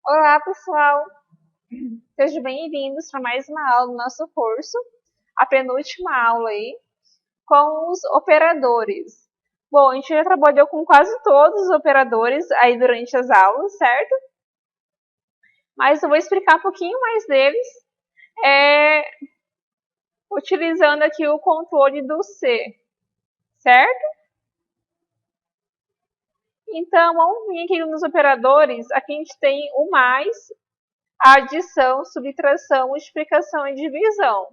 Olá, pessoal! Sejam bem-vindos para mais uma aula do nosso curso, a penúltima aula aí, com os operadores. Bom, a gente já trabalhou com quase todos os operadores aí durante as aulas, certo? Mas eu vou explicar um pouquinho mais deles, utilizando aqui o controle do C, certo? Então, vamos vir aqui nos operadores, aqui a gente tem o mais, a adição, subtração, multiplicação e divisão.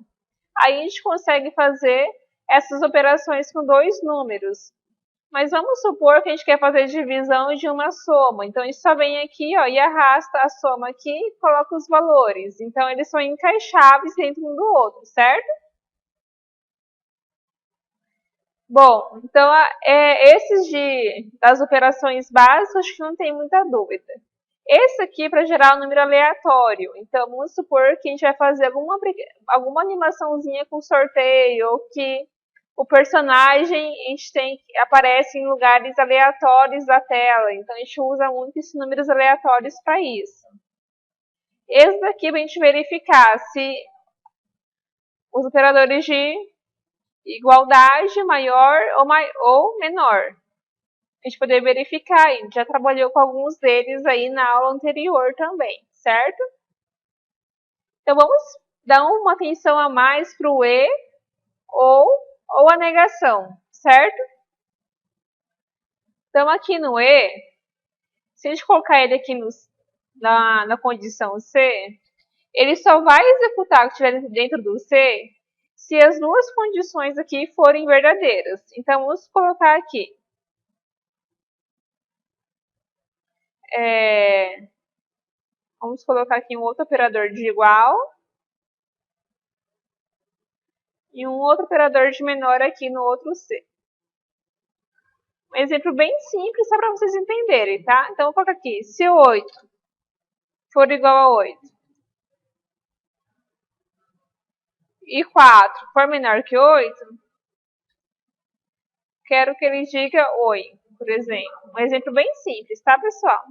Aí a gente consegue fazer essas operações com dois números. Mas vamos supor que a gente quer fazer divisão de uma soma. Então, a gente só vem aqui e arrasta a soma aqui e coloca os valores. Então, eles são encaixáveis dentro um do outro, certo? Bom, então, das operações básicas, acho que não tem muita dúvida. Esse aqui é para gerar um número aleatório. Então, vamos supor que a gente vai fazer alguma animaçãozinha com sorteio, ou que o personagem aparece em lugares aleatórios da tela. Então, a gente usa muito esses números aleatórios para isso. Esse daqui é para a gente verificar se os operadores de igualdade maior ou menor. A gente poder verificar, a gente já trabalhou com alguns deles aí na aula anterior também, certo? Então, vamos dar uma atenção a mais para o E ou a negação, certo? Então, aqui no E, se a gente colocar ele aqui na condição C, ele só vai executar o que estiver dentro do C se as duas condições aqui forem verdadeiras. Então, vamos colocar aqui. Vamos colocar aqui um outro operador de igual e um outro operador de menor aqui no outro C. Um exemplo bem simples, só para vocês entenderem, tá? Então, vou colocar aqui, se 8 for igual a 8 e 4 for menor que 8, quero que ele diga oi, por exemplo. Um exemplo bem simples, tá, pessoal?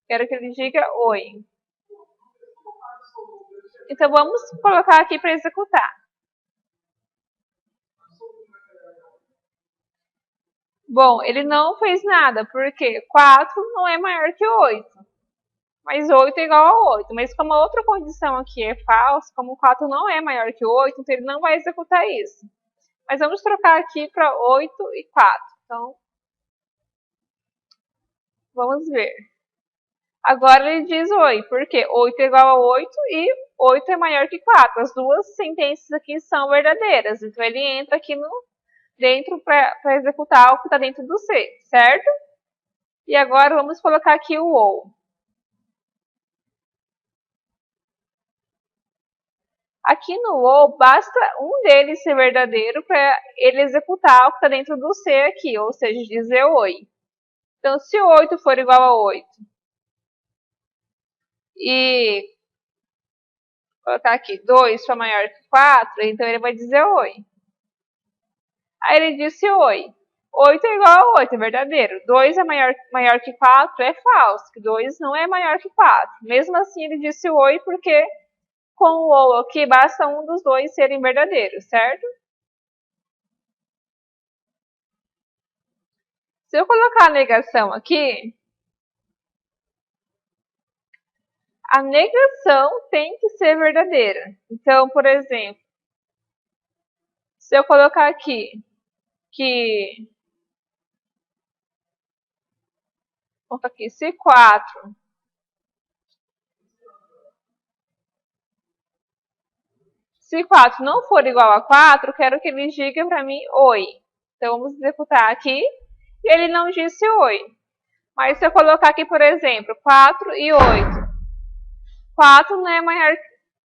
Quero que ele diga oi. Então, vamos colocar aqui para executar. Bom, ele não fez nada, porque 4 não é maior que 8. Mas 8 é igual a 8. Mas como a outra condição aqui é falsa, como 4 não é maior que 8, então ele não vai executar isso. Mas vamos trocar aqui para 8 e 4. Então, vamos ver. Agora ele diz oi, porque 8 é igual a 8 e 8 é maior que 4. As duas sentenças aqui são verdadeiras. Então, ele entra aqui dentro para executar o que está dentro do C, certo? E agora vamos colocar aqui o ou. Aqui no ou, basta um deles ser verdadeiro para ele executar o que está dentro do C aqui, ou seja, dizer oi. Então, se 8 for igual a 8 e colocar aqui 2 for maior que 4, então ele vai dizer oi. Aí ele disse oi. 8 é igual a 8, é verdadeiro. 2 é maior que 4, é falso, que 2 não é maior que 4. Mesmo assim, ele disse oi porque com o ou aqui basta um dos dois serem verdadeiros, certo? Se eu colocar a negação aqui, a negação tem que ser verdadeira. Então, por exemplo, se eu colocar aqui que... Vou colocar aqui, se 4 não for igual a 4, quero que ele diga para mim oi. Então, vamos executar aqui. E ele não disse oi. Mas se eu colocar aqui, por exemplo, 4 e 8. 4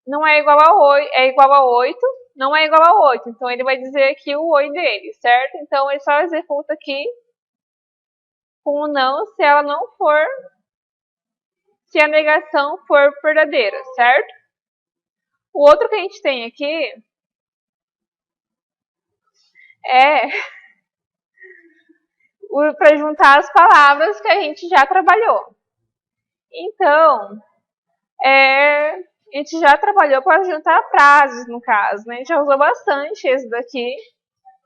não é igual a 8, é igual a 8, não é igual a 8. Então, ele vai dizer aqui o oi dele, certo? Então, ele só executa aqui com o não se ela não for, se a negação for verdadeira, certo? O outro que a gente tem aqui é para juntar as palavras que a gente já trabalhou. Então, a gente já trabalhou para juntar frases, no caso, né? A gente já usou bastante esse daqui.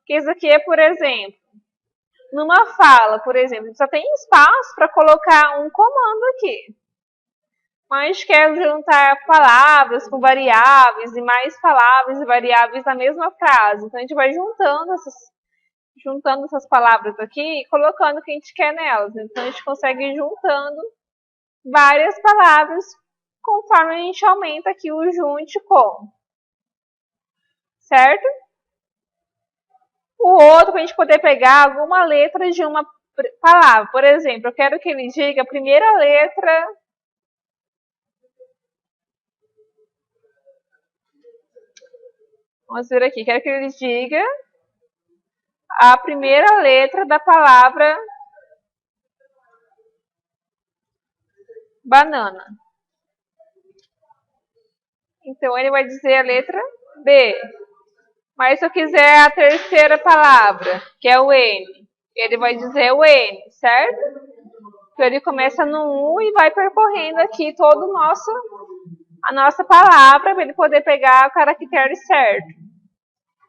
Que esse aqui é, por exemplo, numa fala, por exemplo, só tem espaço para colocar um comando aqui. Mas quer juntar palavras com variáveis e mais palavras e variáveis na mesma frase. Então, a gente vai juntando essas palavras aqui e colocando o que a gente quer nelas. Então, a gente consegue ir juntando várias palavras conforme a gente aumenta aqui o junte com. Certo? O outro, para a gente poder pegar alguma letra de uma palavra. Por exemplo, eu quero que ele diga a primeira letra. Vamos ver aqui. Quero que ele diga a primeira letra da palavra banana. Então, ele vai dizer a letra B. Mas se eu quiser a terceira palavra, que é o N, ele vai dizer o N, certo? Então, ele começa no 1 e vai percorrendo aqui toda a nossa palavra para ele poder pegar o caractere certo.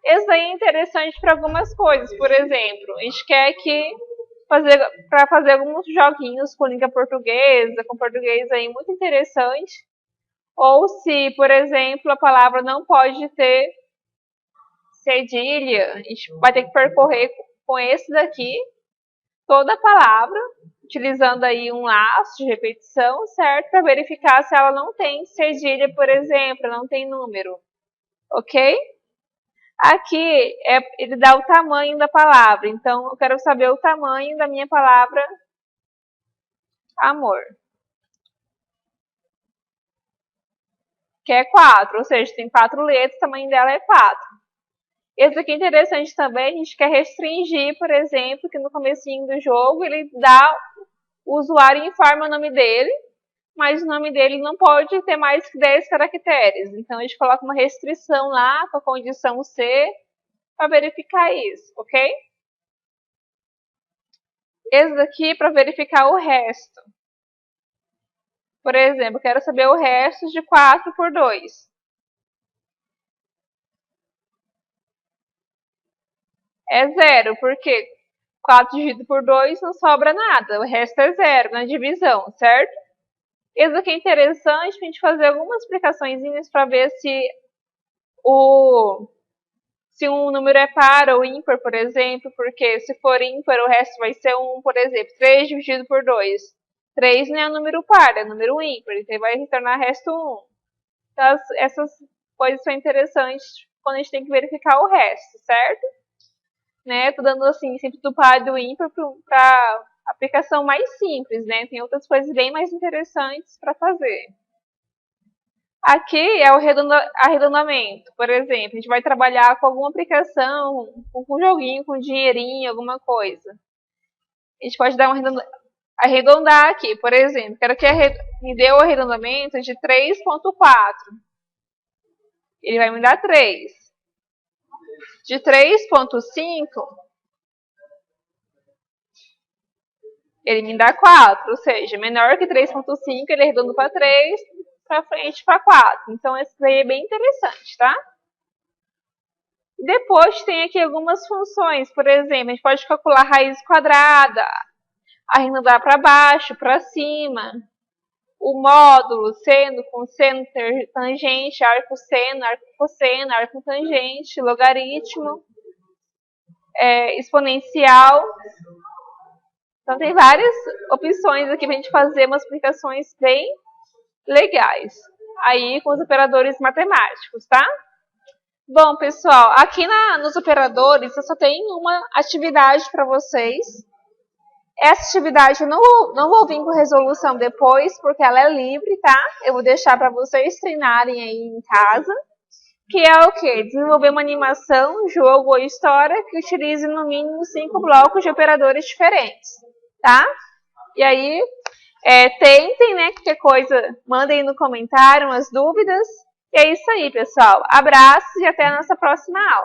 Esse daí é interessante para algumas coisas. Por exemplo, a gente quer para fazer alguns joguinhos com língua portuguesa, com português aí muito interessante. Ou se, por exemplo, a palavra não pode ter cedilha, a gente vai ter que percorrer com esse daqui toda a palavra, utilizando aí um laço de repetição, certo? Para verificar se ela não tem cedilha, por exemplo, não tem número, ok? Aqui, ele dá o tamanho da palavra, então eu quero saber o tamanho da minha palavra amor. Que é 4, ou seja, tem 4 letras, o tamanho dela é 4. Esse aqui é interessante também, a gente quer restringir, por exemplo, que no comecinho do jogo ele dá, o usuário informa o nome dele, mas o nome dele não pode ter mais que 10 caracteres. Então a gente coloca uma restrição lá com a condição C para verificar isso, ok? Esse daqui para verificar o resto. Por exemplo, eu quero saber o resto de 4 por 2. É 0, porque 4 dividido por 2 não sobra nada, o resto é 0 na divisão, certo? Isso aqui é interessante para a gente fazer algumas explicações para ver se um número é par ou ímpar, por exemplo, porque se for ímpar o resto vai ser 1, por exemplo, 3 dividido por 2. 3 não é um número par, é um número ímpar, então vai retornar resto 1. Então, essas coisas são interessantes quando a gente tem que verificar o resto, certo? Né? Tô dando assim, sempre do par e do ímpar para aplicação mais simples, né? Tem outras coisas bem mais interessantes para fazer. Aqui é o arredondamento, por exemplo. A gente vai trabalhar com alguma aplicação, com um joguinho, com dinheirinho, alguma coisa. A gente pode dar arredondar aqui, por exemplo. Quero que me dê o arredondamento de 3,4. Ele vai me dar 3. De 3,5, ele me dá 4, ou seja, menor que 3,5, ele arredonda para 3, para frente para 4. Então, esse daí é bem interessante, tá? Depois tem aqui algumas funções, por exemplo, a gente pode calcular raiz quadrada, arredondar para baixo, para cima, o módulo, seno, cosseno, tangente, arco seno, arco cosseno, arco tangente, logaritmo, exponencial. Então tem várias opções aqui para a gente fazer umas aplicações bem legais aí com os operadores matemáticos, tá? Bom, pessoal, aqui nos operadores eu só tenho uma atividade para vocês. Essa atividade eu não vou vir com resolução depois, porque ela é livre, tá? Eu vou deixar para vocês treinarem aí em casa. Que é o quê? Desenvolver uma animação, jogo ou história que utilize no mínimo 5 blocos de operadores diferentes, tá? E aí, tentem, né? Qualquer coisa, mandem no comentário as dúvidas. E é isso aí, pessoal. Abraços e até a nossa próxima aula.